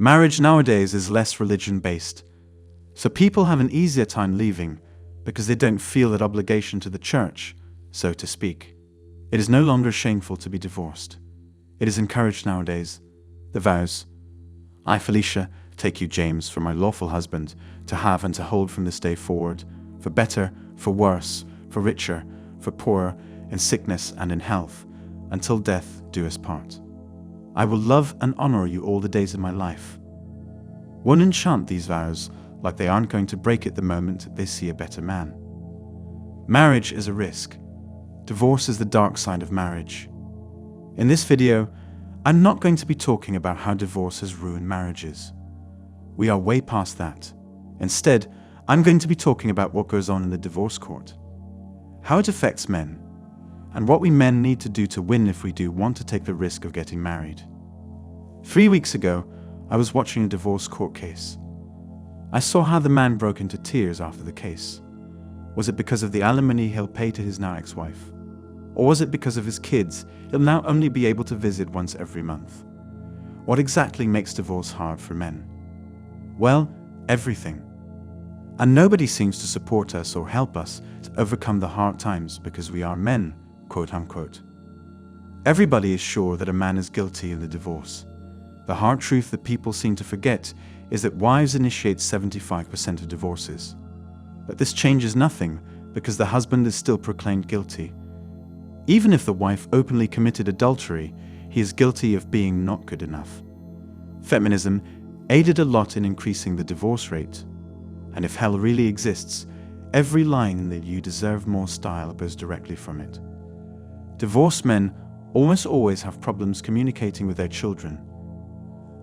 Marriage nowadays is less religion-based, so people have an easier time leaving because they don't feel that obligation to the church, so to speak. It is no longer shameful to be divorced. It is encouraged nowadays. The vows, I, Felicia, take you, James, for my lawful husband, to have and to hold from this day forward, for better, for worse, for richer, for poorer, in sickness and in health, until death do us part. I will love and honor you all the days of my life. One enchant these vows like they aren't going to break it the moment they see a better man. Marriage is a risk. Divorce is the dark side of marriage. In this video, I'm not going to be talking about how divorce has ruined marriages. We are way past that. Instead, I'm going to be talking about what goes on in the divorce court, how it affects men, and what we men need to do to win if we do want to take the risk of getting married. 3 weeks ago, I was watching a divorce court case. I saw how the man broke into tears after the case. Was it because of the alimony he'll pay to his now ex-wife? Or was it because of his kids he'll now only be able to visit once every month? What exactly makes divorce hard for men? Well, everything. And nobody seems to support us or help us to overcome the hard times because we are men, quote unquote. Everybody is sure that a man is guilty in the divorce. The hard truth that people seem to forget is that wives initiate 75% of divorces. But this changes nothing because the husband is still proclaimed guilty. Even if the wife openly committed adultery, he is guilty of being not good enough. Feminism aided a lot in increasing the divorce rate. And if hell really exists, every line in the "you deserve more" style goes directly from it. Divorced men almost always have problems communicating with their children.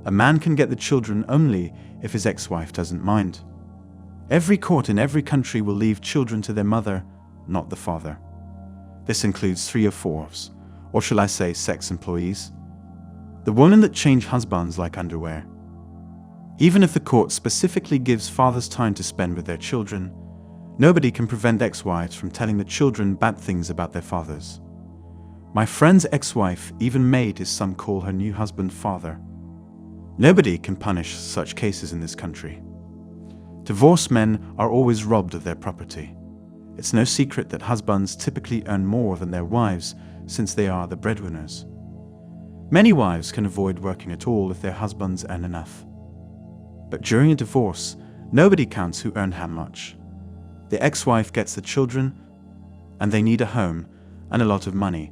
A man can get the children only if his ex-wife doesn't mind. Every court in every country will leave children to their mother, not the father. This includes 3/4, or shall I say sex employees. The women that change husbands like underwear. Even if the court specifically gives fathers time to spend with their children, nobody can prevent ex-wives from telling the children bad things about their fathers. My friend's ex-wife even made his son call her new husband father. Nobody can punish such cases in this country. Divorced men are always robbed of their property. It's no secret that husbands typically earn more than their wives since they are the breadwinners. Many wives can avoid working at all if their husbands earn enough. But during a divorce, nobody counts who earned how much. The ex-wife gets the children, and they need a home and a lot of money,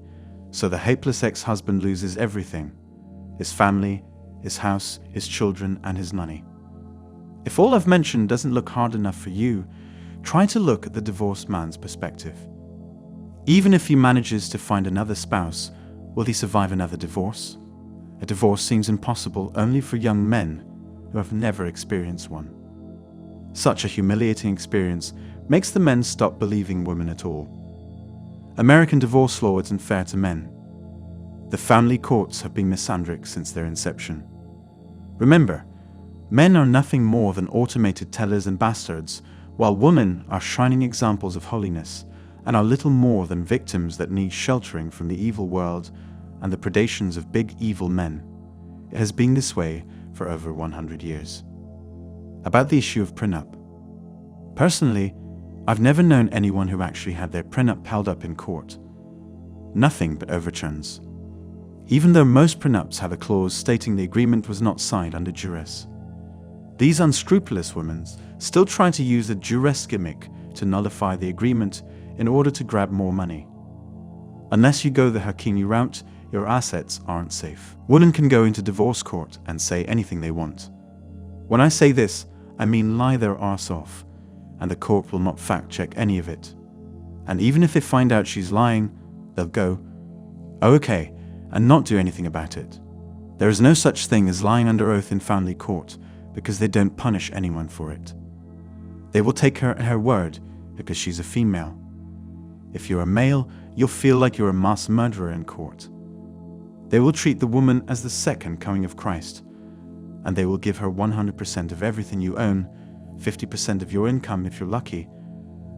so the helpless ex-husband loses everything: his family, his house, his children, and his money. If all I've mentioned doesn't look hard enough for you, try to look at the divorced man's perspective. Even if he manages to find another spouse, will he survive another divorce? A divorce seems impossible only for young men who have never experienced one. Such a humiliating experience makes the men stop believing women at all. American divorce law isn't fair to men. The family courts have been misandric since their inception. Remember, men are nothing more than automated tellers and bastards, while women are shining examples of holiness and are little more than victims that need sheltering from the evil world and the predations of big evil men. It has been this way for over 100 years. About the issue of prenup. Personally, I've never known anyone who actually had their prenup held up in court. Nothing but overturns. Even though most prenups have a clause stating the agreement was not signed under duress. These unscrupulous women still try to use the duress gimmick to nullify the agreement in order to grab more money. Unless you go the Hakini route, your assets aren't safe. Women can go into divorce court and say anything they want. When I say this, I mean lie their arse off, and the court will not fact-check any of it. And even if they find out she's lying, they'll go, "Oh, okay," and not do anything about it. There is no such thing as lying under oath in family court because they don't punish anyone for it. They will take her at her word because she's a female. If you're a male, you'll feel like you're a mass murderer in court. They will treat the woman as the second coming of Christ, and they will give her 100% of everything you own, 50% of your income if you're lucky,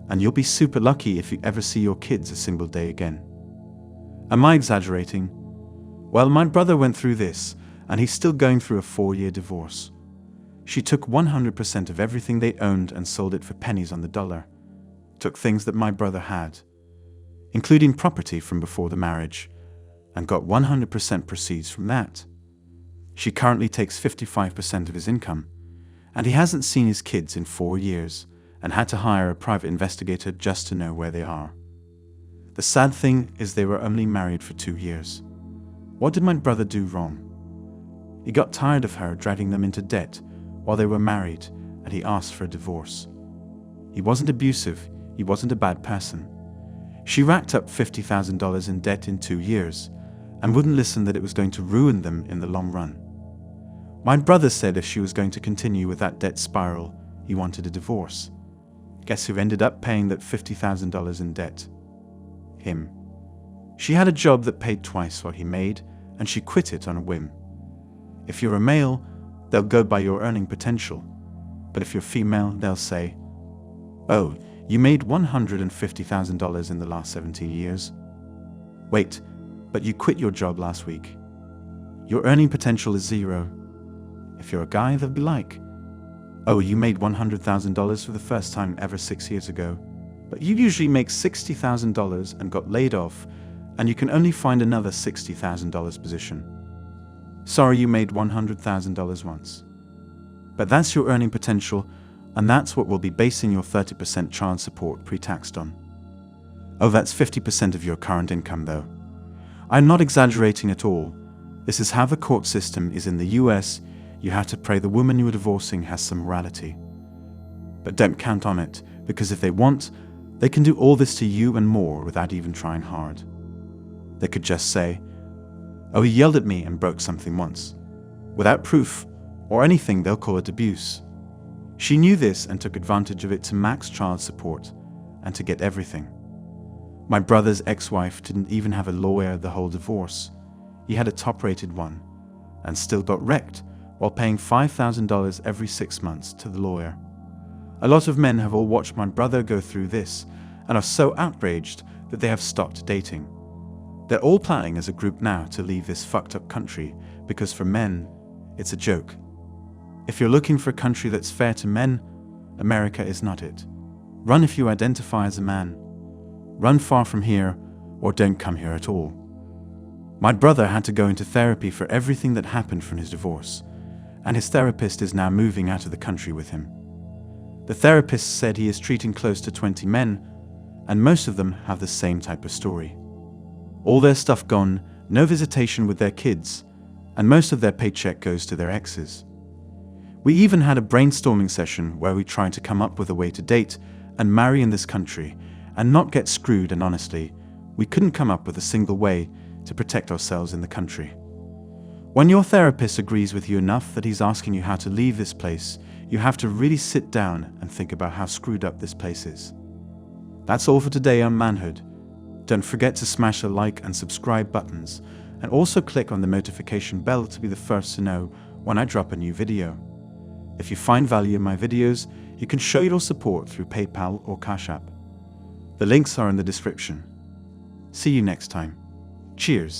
and you'll be super lucky if you ever see your kids a single day again. Am I exaggerating? Well, my brother went through this, and he's still going through a 4-year divorce. She took 100% of everything they owned and sold it for pennies on the dollar. Took things that my brother had, including property from before the marriage, and got 100% proceeds from that. She currently takes 55% of his income, and he hasn't seen his kids in 4 years and had to hire a private investigator just to know where they are. The sad thing is they were only married for 2 years. What did my brother do wrong? He got tired of her dragging them into debt while they were married, and he asked for a divorce. He wasn't abusive, he wasn't a bad person. She racked up $50,000 in debt in 2 years and wouldn't listen that it was going to ruin them in the long run. My brother said if she was going to continue with that debt spiral, he wanted a divorce. Guess who ended up paying that $50,000 in debt? Him. She had a job that paid twice what he made, and she quit it on a whim. If you're a male, they'll go by your earning potential. But if you're female, they'll say, "Oh, you made $150,000 in the last 17 years. Wait, but you quit your job last week. Your earning potential is 0. If you're a guy, they'll be like, "Oh, you made $100,000 for the first time ever 6 years ago. But you usually make $60,000 and got laid off, and you can only find another $60,000 position. Sorry you made $100,000 once." But that's your earning potential, and that's what we'll be basing your 30% child support pre-taxed on. Oh, that's 50% of your current income though. I'm not exaggerating at all. This is how the court system is in the US. You have to pray the woman you are divorcing has some morality. But don't count on it, because if they want, they can do all this to you and more without even trying hard. They could just say, "Oh, he yelled at me and broke something once." Without proof or anything, they'll call it abuse. She knew this and took advantage of it to max child support and to get everything. My brother's ex-wife didn't even have a lawyer the whole divorce. He had a top-rated one and still got wrecked while paying $5,000 every 6 months to the lawyer. A lot of men have all watched my brother go through this and are so outraged that they have stopped dating. They're all planning as a group now to leave this fucked up country because for men, it's a joke. If you're looking for a country that's fair to men, America is not it. Run if you identify as a man. Run far from here or don't come here at all. My brother had to go into therapy for everything that happened from his divorce, and his therapist is now moving out of the country with him. The therapist said he is treating close to 20 men, and most of them have the same type of story. All their stuff gone, no visitation with their kids, and most of their paycheck goes to their exes. We even had a brainstorming session where we tried to come up with a way to date and marry in this country and not get screwed, and honestly, we couldn't come up with a single way to protect ourselves in the country. When your therapist agrees with you enough that he's asking you how to leave this place, you have to really sit down and think about how screwed up this place is. That's all for today on Manhood. Don't forget to smash the like and subscribe buttons, and also click on the notification bell to be the first to know when I drop a new video. If you find value in my videos, you can show your support through PayPal or Cash App. The links are in the description. See you next time. Cheers.